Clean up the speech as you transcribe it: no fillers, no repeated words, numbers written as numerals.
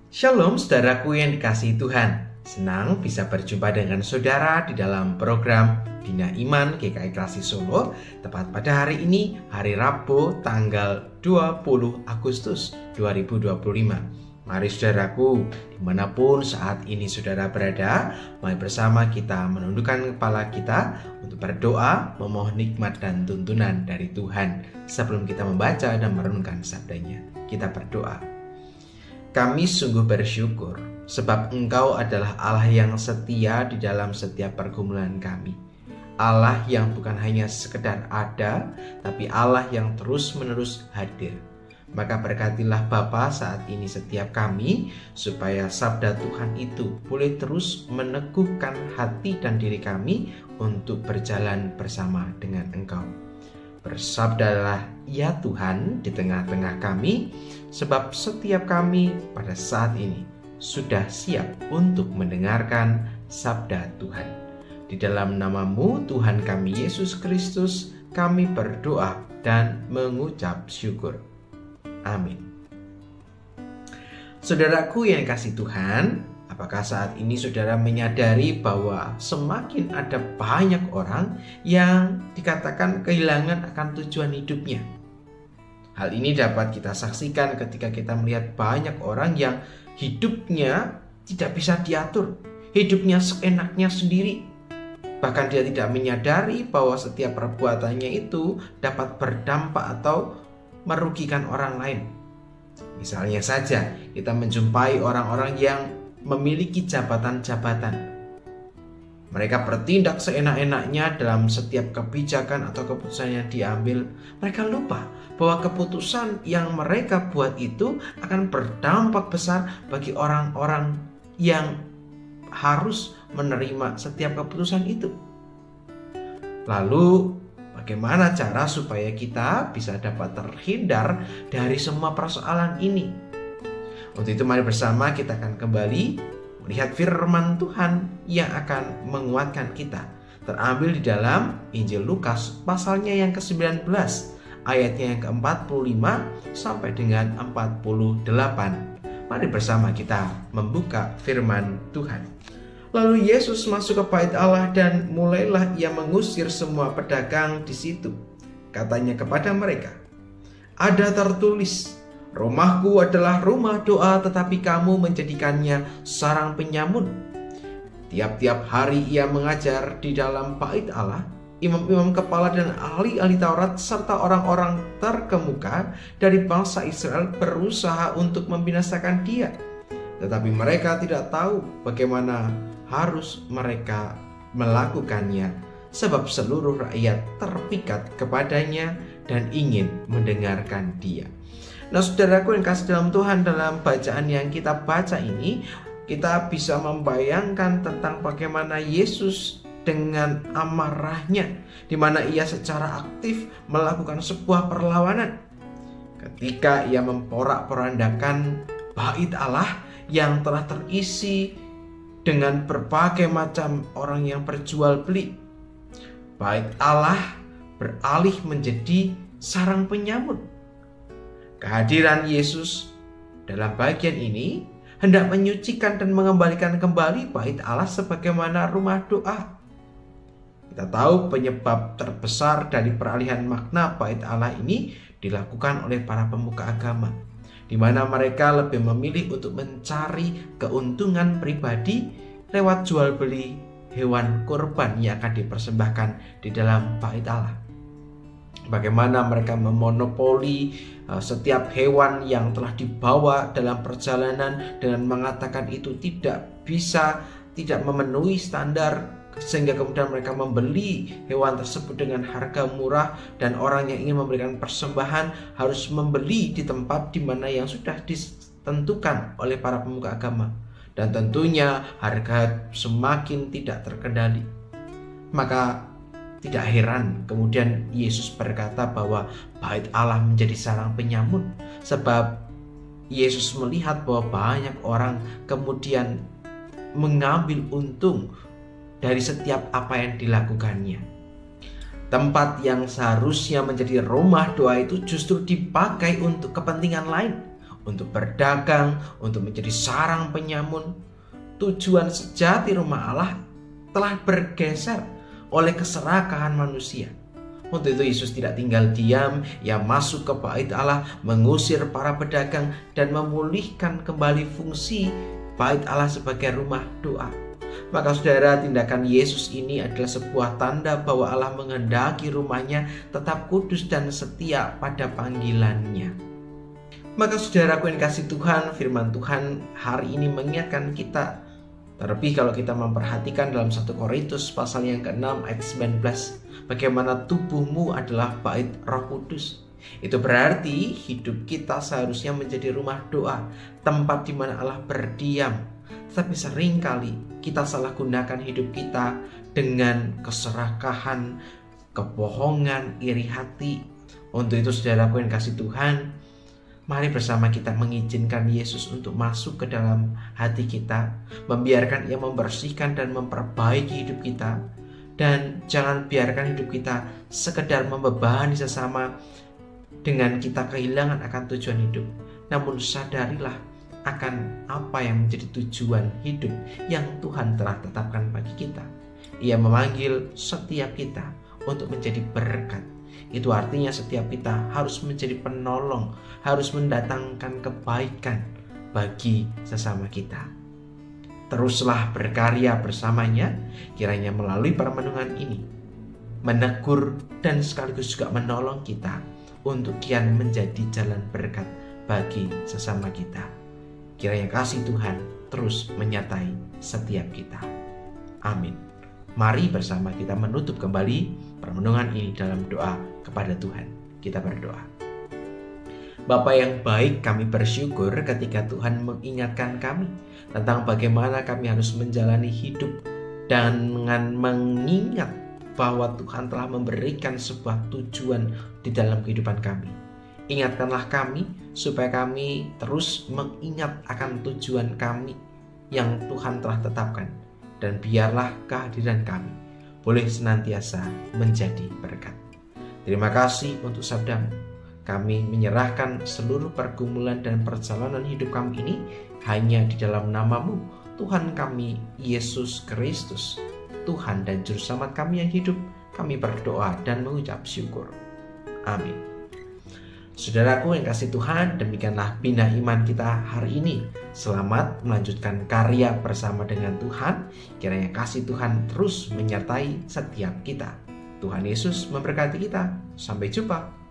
Shalom saudaraku yang dikasihi Tuhan. Senang bisa berjumpa dengan saudara di dalam program Bina Iman GKI Klasik Solo. Tepat pada hari ini, hari Rabu tanggal 20 Agustus 2025. Mari saudaraku, dimanapun saat ini saudara berada, mari bersama kita menundukkan kepala kita untuk berdoa, memohon nikmat dan tuntunan dari Tuhan. Sebelum kita membaca dan merenungkan sabdanya, kita berdoa. Kami sungguh bersyukur sebab Engkau adalah Allah yang setia di dalam setiap pergumulan kami. Allah yang bukan hanya sekedar ada, tapi Allah yang terus-menerus hadir. Maka berkatilah Bapa saat ini setiap kami, supaya sabda Tuhan itu boleh terus meneguhkan hati dan diri kami untuk berjalan bersama dengan Engkau. Bersabdalah ya Tuhan di tengah-tengah kami, sebab setiap kami pada saat ini sudah siap untuk mendengarkan sabda Tuhan. Di dalam nama-Mu Tuhan kami Yesus Kristus, kami berdoa dan mengucap syukur. Amin. Saudaraku yang kasih Tuhan, apakah saat ini saudara menyadari bahwa semakin ada banyak orang yang dikatakan kehilangan akan tujuan hidupnya? Hal ini dapat kita saksikan ketika kita melihat banyak orang yang hidupnya tidak bisa diatur, hidupnya seenaknya sendiri. Bahkan dia tidak menyadari bahwa setiap perbuatannya itu dapat berdampak atau merugikan orang lain. Misalnya saja, kita menjumpai orang-orang yang memiliki jabatan-jabatan. Mereka bertindak seenak-enaknya dalam setiap kebijakan atau keputusan yang diambil. Mereka lupa bahwa keputusan yang mereka buat itu akan berdampak besar bagi orang-orang yang harus menerima setiap keputusan itu. Lalu, bagaimana cara supaya kita bisa dapat terhindar dari semua persoalan ini? Untuk itu mari bersama kita akan kembali melihat firman Tuhan yang akan menguatkan kita. Terambil di dalam Injil Lukas pasalnya yang ke-19, ayatnya yang ke-45 sampai dengan 48. Mari bersama kita membuka firman Tuhan. Lalu Yesus masuk ke bait Allah dan mulailah ia mengusir semua pedagang di situ. Katanya kepada mereka, "Ada tertulis, rumahku adalah rumah doa, tetapi kamu menjadikannya sarang penyamun." Tiap-tiap hari ia mengajar di dalam bait Allah. Imam-imam kepala dan ahli-ahli Taurat serta orang-orang terkemuka dari bangsa Israel berusaha untuk membinasakan dia. Tetapi mereka tidak tahu bagaimana harus mereka melakukannya, sebab seluruh rakyat terpikat kepadanya dan ingin mendengarkan dia. Nah, saudaraku yang kasih dalam Tuhan, dalam bacaan yang kita baca ini, kita bisa membayangkan tentang bagaimana Yesus dengan amarahnya, di mana ia secara aktif melakukan sebuah perlawanan. Ketika ia memporak-porandakan bait Allah yang telah terisi dengan berbagai macam orang yang berjual beli, bait Allah beralih menjadi sarang penyamun. Kehadiran Yesus dalam bagian ini hendak menyucikan dan mengembalikan kembali bait Allah sebagaimana rumah doa. Kita tahu penyebab terbesar dari peralihan makna bait Allah ini dilakukan oleh para pemuka agama, di mana mereka lebih memilih untuk mencari keuntungan pribadi lewat jual beli hewan kurban yang akan dipersembahkan di dalam bait Allah. Bagaimana mereka memonopoli setiap hewan yang telah dibawa dalam perjalanan dengan mengatakan itu tidak memenuhi standar, sehingga kemudian mereka membeli hewan tersebut dengan harga murah, dan orang yang ingin memberikan persembahan harus membeli di tempat di mana yang sudah ditentukan oleh para pemuka agama, dan tentunya harga semakin tidak terkendali. Maka tidak heran kemudian Yesus berkata bahwa bait Allah menjadi sarang penyamun, sebab Yesus melihat bahwa banyak orang kemudian mengambil untung dari setiap apa yang dilakukannya. Tempat yang seharusnya menjadi rumah doa itu justru dipakai untuk kepentingan lain, untuk berdagang, untuk menjadi sarang penyamun. Tujuan sejati rumah Allah telah bergeser oleh keserakahan manusia. Untuk itu Yesus tidak tinggal diam, Ia masuk ke bait Allah, mengusir para pedagang dan memulihkan kembali fungsi bait Allah sebagai rumah doa. Maka saudara, tindakan Yesus ini adalah sebuah tanda bahwa Allah menghendaki rumahnya tetap kudus dan setia pada panggilannya. Maka saudaraku yang kasih Tuhan, firman Tuhan hari ini mengingatkan kita, terlebih kalau kita memperhatikan dalam 1 Korintus pasal yang ke-6 ayat 19, bagaimana tubuhmu adalah bait Roh Kudus. Itu berarti hidup kita seharusnya menjadi rumah doa, tempat di mana Allah berdiam. Tapi seringkali kita salah gunakan hidup kita dengan keserakahan, kebohongan, iri hati. Untuk itu saudaraku yang kasih Tuhan, mari bersama kita mengizinkan Yesus untuk masuk ke dalam hati kita, membiarkan Ia membersihkan dan memperbaiki hidup kita. Dan jangan biarkan hidup kita sekedar membebani sesama dengan kita kehilangan akan tujuan hidup. Namun sadarilah akan apa yang menjadi tujuan hidup yang Tuhan telah tetapkan bagi kita. Ia memanggil setiap kita untuk menjadi berkat. Itu artinya setiap kita harus menjadi penolong, harus mendatangkan kebaikan bagi sesama kita. Teruslah berkarya bersamanya, kiranya melalui permenungan ini menegur dan sekaligus juga menolong kita untuk kian menjadi jalan berkat bagi sesama kita. Kiranya kasih Tuhan terus menyertai setiap kita. Amin. Mari bersama kita menutup kembali permenungan ini dalam doa kepada Tuhan. Kita berdoa. Bapa yang baik, kami bersyukur ketika Tuhan mengingatkan kami tentang bagaimana kami harus menjalani hidup dengan mengingat bahwa Tuhan telah memberikan sebuah tujuan di dalam kehidupan kami. Ingatkanlah kami supaya kami terus mengingat akan tujuan kami yang Tuhan telah tetapkan. Dan biarlah kehadiran kami boleh senantiasa menjadi berkat. Terima kasih untuk sabdamu. Kami menyerahkan seluruh pergumulan dan perjalanan hidup kami ini hanya di dalam nama-Mu, Tuhan kami Yesus Kristus, Tuhan dan Juru Selamat kami yang hidup. Kami berdoa dan mengucap syukur. Amin. Saudaraku yang kasih Tuhan, demikianlah Bina Iman kita hari ini. Selamat melanjutkan karya bersama dengan Tuhan. Kiranya kasih Tuhan terus menyertai setiap kita. Tuhan Yesus memberkati kita. Sampai jumpa.